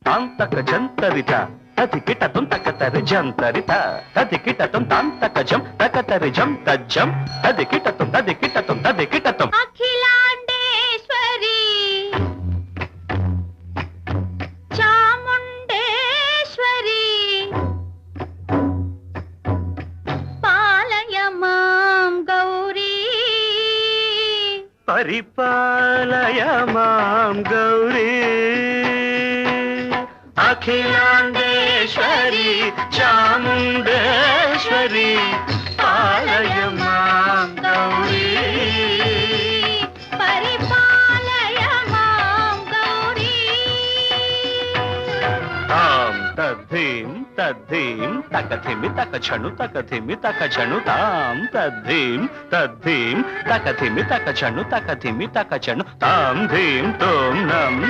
ತಾಂತಕ ಜಂತರಿತ ತತಿ ಕಿಟತಂ ತಕತರಿ ಜಂತರಿತ ತತಿ ಕಿಟತಂ ತಾಂತಕ ಜಂ ತಕತರಿ ಜಂ ತಜ್ಜಂ ತದಿ ಕಿಟತಂ ತದಿ ಕಿಟತಂ ತದಿ ಕಿಟತಂ ಅಖಿಲಾಂಡೇಶ್ವರಿ ಚಾಮುಂಡೇಶ್ವರಿ ಪಾಲಯ ಮಾಂ ಗೌರಿ ಪರಿಪಾಲಯ ಮಾಂ ಗೌರಿ ಅಖಿಲಾಂಡೇಶ್ವರಿ ಚಾಮುಂಡೇಶ್ವರಿ ಪಾಲಯ ಮಾಂ ಗೌರಿ ಪರಿಪಾಲಯ ಮಾಂ ಗೌರಿ ತಾಂ ತದ್ಧೀಂ ತದ್ಧೀಂ ತಕಥಿಮಿ ತಕಛಣು ತಕಥಿಮಿ ತಕಛಣು ತಾಂ ತದ್ಧೀಂ ತದ್ಧೀಂ ತಕಥಿಮಿ ತಕಛಣು ತಕಥಿಮಿ ತಕಛಣು ತಾಂ ಧೀಂ ತೋಂ ನಂ